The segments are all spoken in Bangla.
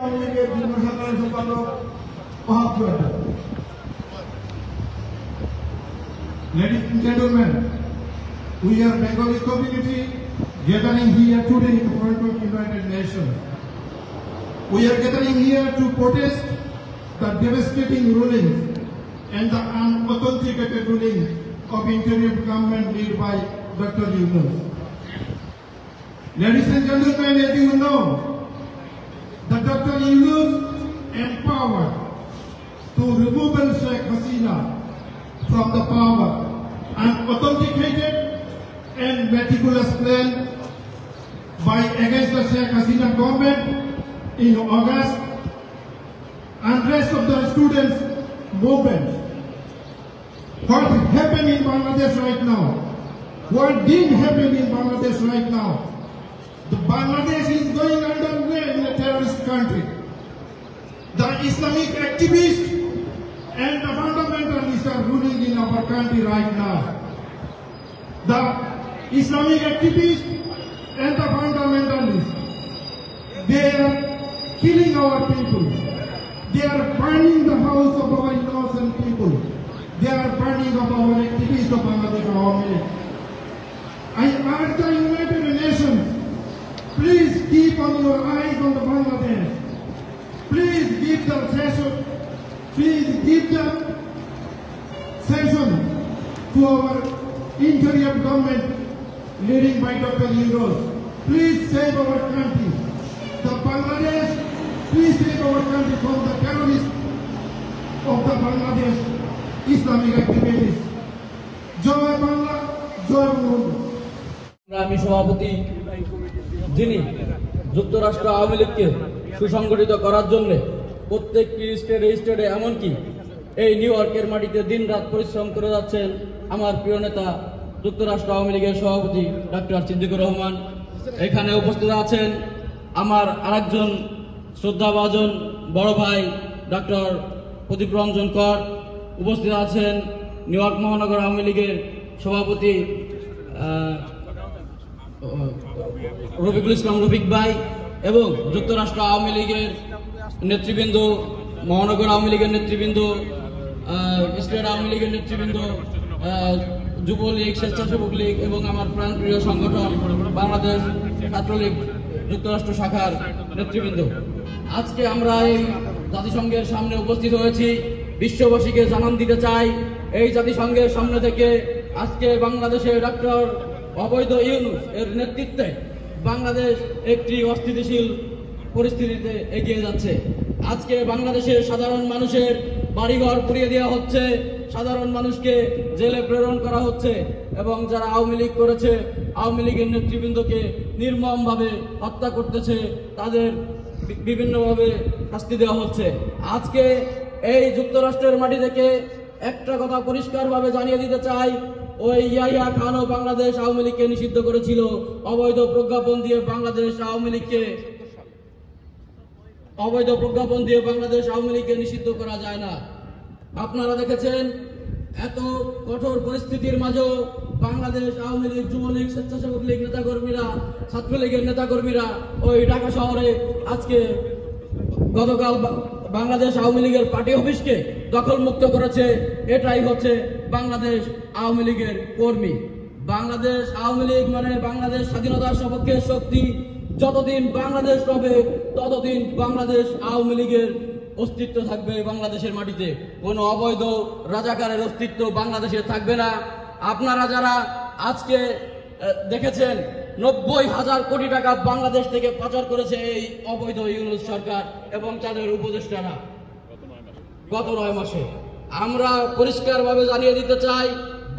আওয়ামী লীগের যুগ্ম সাধারণ সম্পাদক Wahab Jewel. Ladies and gentlemen, we are Bengali community gathering here today in front of United Nations. We are gathering here to protest the devastating rulings and the unauthenticated ruling of interim government led by Dr. Yunus. Ladies and gentlemen, as you know, that Dr. Yunus empowered to remove Sheikh Hasina from the power, an authenticated and meticulous plan by against the Sheikh Hasina government in August, and rest of the students' movement. What happened in Bangladesh right now? What did happen in Bangladesh right now? The Bangladesh is going underway in a terrorist country. The Islamic activists and the fundamentalists are ruling in our country right now. The Islamic activists and the fundamentalists, they are killing our people. They are burning the house of our innocent people. They are burning of our activists of Bangladesh. I urge the United Nations, please keep on your eyes on the Bangladesh. Please give the session. Please give the session to our interim government leading by Dr. Yunus. Please save our country. The Bangladesh, please save our country from the terrorists of the Bangladesh Islamic activities. Joy Bangla, Joy Bangla. আমি সভাপতি, যিনি যুক্তরাষ্ট্র আওয়ামী লীগকে সুসংগঠিত করার জন্য প্রত্যেকটি স্টেটে এমনকি এই নিউ ইয়র্কের মাটিতে দিন রাত পরিশ্রম করে যাচ্ছেন আমার প্রিয় নেতা যুক্তরাষ্ট্র আওয়ামী লীগের সভাপতি ডক্টর সিদ্দিকুর রহমান। এখানে উপস্থিত আছেন আমার আরেকজন শ্রদ্ধাভাজন বড় ভাই ডক্টর প্রদীপ রঞ্জন কর। উপস্থিত আছেন নিউ ইয়র্ক মহানগর আওয়ামী লীগের সভাপতি রফিকুল ইসলাম রফিক ভাই এবং যুক্তরাষ্ট্র আওয়ামী লীগের নেতৃবৃন্দ, মহানগর আওয়ামী লীগের নেতৃবৃন্দ, স্টেট আওয়ামী লীগের নেতৃবৃন্দ, যুবলীগ, স্বেচ্ছাসেবক লীগ এবং আমার প্রাণপ্রিয় সংগঠন বাংলাদেশ ছাত্রলীগ যুক্তরাষ্ট্র শাখার নেতৃবৃন্দ। আজকে আমরা এই জাতিসংঘের সামনে উপস্থিত হয়েছি। বিশ্ববাসীকে জানান দিতে চাই, এই জাতিসংঘের সামনে থেকে আজকে বাংলাদেশে ডক্টর অবৈধ ইউনূস এর নেতৃত্বে বাংলাদেশ একটি অস্থিতিশীল পরিস্থিতিতে এগিয়ে যাচ্ছে। আজকে বাংলাদেশের সাধারণ মানুষের বাড়িঘর পুড়িয়ে দেওয়া হচ্ছে, সাধারণ মানুষকে জেলে প্রেরণ করা হচ্ছে এবং যারা আওয়ামী লীগ করেছে আওয়ামী লীগের নেতৃবৃন্দকে নির্মমভাবে হত্যা করতেছে, তাদের বিভিন্নভাবে শাস্তি দেওয়া হচ্ছে। আজকে এই যুক্তরাষ্ট্রের মাটি থেকে একটা কথা পরিষ্কারভাবে জানিয়ে দিতে চাই, ওই ইয়াহিয়া খানও বাংলাদেশ আওয়ামী লীগকে নিষিদ্ধ করেছিল। অবৈধ প্রজ্ঞাপন দিয়ে বাংলাদেশ আওয়ামী লীগকে নিষিদ্ধ করা যায় না। আপনারা দেখেছেন এত কঠোর পরিস্থিতির মাঝেও বাংলাদেশ আওয়ামী লীগ, যুবলীগ, স্বেচ্ছাসেবক লীগ নেতাকর্মীরা, ছাত্রলীগের নেতাকর্মীরা ওই ঢাকা শহরে আজকে গতকাল বাংলাদেশ আওয়ামী লীগের পার্টি অফিসকে দখল মুক্ত করেছে। এটাই হচ্ছে বাংলাদেশ আওয়ামী লীগের কর্মী। বাংলাদেশ আওয়ামী লীগ মানে বাংলাদেশ স্বাধীনতার সপক্ষের শক্তি। যতদিন বাংলাদেশ হবে ততদিন বাংলাদেশ আওয়ামী লীগের অস্তিত্ব থাকবে বাংলাদেশের মাটিতে। কোনো অবৈধ রাজাকারের অস্তিত্ব বাংলাদেশে থাকবে না। আপনারা যারা আজকে দেখেছেন 90,000 কোটি টাকা বাংলাদেশ থেকে পাচার করেছে এই অবৈধ ইউনূস সরকার এবং তাদের উপদেষ্টারা গত 9 মাসে। আমরা পরিষ্কারভাবে জানিয়ে দিতে চাই,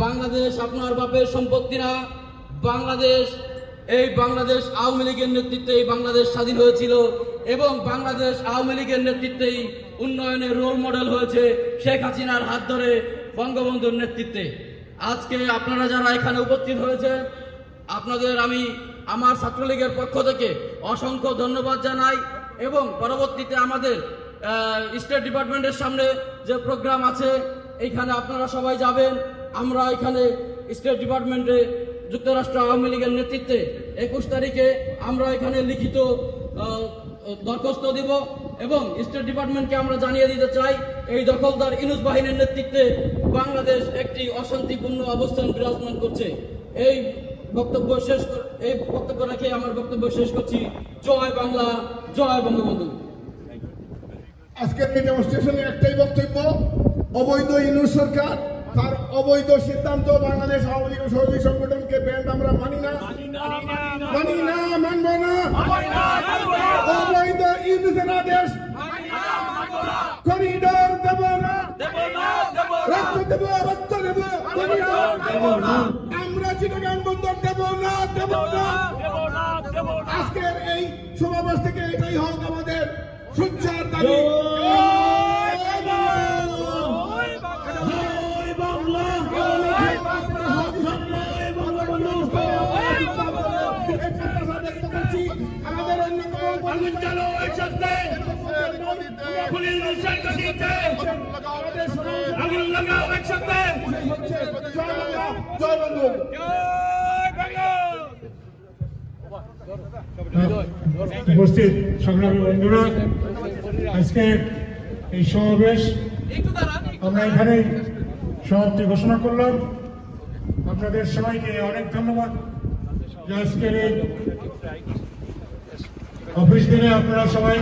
বাংলাদেশ আপনার বাপের সম্পত্তি না। বাংলাদেশ আওয়ামী লীগের নেতৃত্বে বাংলাদেশ স্বাধীন হয়েছিল এবং বাংলাদেশ আওয়ামী লীগের নেতৃত্বেই উন্নয়নের রোল মডেল হয়েছে শেখ হাসিনার হাত ধরে বঙ্গবন্ধুর নেতৃত্বে। আজকে আপনারা যারা এখানে উপস্থিত হয়েছে, আপনাদের আমি আমার ছাত্রলীগের পক্ষ থেকে অসংখ্য ধন্যবাদ জানাই এবং পরবর্তীতে আমাদের স্টেট ডিপার্টমেন্টের সামনে যে প্রোগ্রাম আছে এইখানে আপনারা সবাই যাবেন। আমরা এখানে স্টেট ডিপার্টমেন্টে যুক্তরাষ্ট্র আওয়ামী লীগের নেতৃত্বে 21 তারিখে আমরা এখানে লিখিত দরখাস্ত দিব এবং স্টেট ডিপার্টমেন্টকে আমরা জানিয়ে দিতে চাই, এই দখলদার ইউনূস বাহিনীর নেতৃত্বে বাংলাদেশ একটি অশান্তিপূর্ণ অবস্থান বিরাজমান করছে। এই বক্তব্য রেখে আমার বক্তব্য শেষ করছি। জয় বাংলা, জয় বঙ্গবন্ধু। আজকের এই ডেমনস্ট্রেশনের একটাই বক্তব্য, অবৈধ ইউনূস সরকার তার অবৈধ সিদ্ধান্ত বাংলাদেশ আওয়ামী লীগ সহযোগী সংগঠনকে ব্যান্ড আমরা মানি না, মানব না। অবৈধ ইউনূসের আদেশ করিডোর দেব না, রক্ত দেব, আমরা চিটাগাং বন্দর দেব না। আজকের এই সমাবেশ থেকে এটাই হোক আমাদের সোচ্চার দাবি। আমাদের উপস্থিত সংগ্রামী বন্ধুরা, আজকে এই সমাবেশ আমরা এখানে সমাপ্তি ঘোষণা করলাম। আপনাদের সবাইকে অনেক ধন্যবাদ যে আজকের এই অফিস দিনে আপনারা সবাই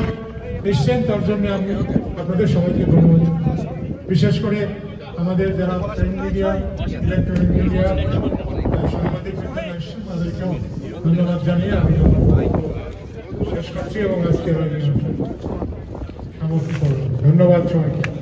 এসছেন, তার জন্য আমি আপনাদের সবাইকে ধন্যবাদ। বিশেষ করে আমাদের যারা প্রিন্ট মিডিয়া, ইলেকট্রনিক মিডিয়া, সাংবাদিক তাদেরকেও ধন্যবাদ জানিয়ে আমি শেষ করছি এবং আজকে সমাপ্তি করলাম। ধন্যবাদ সবাইকে।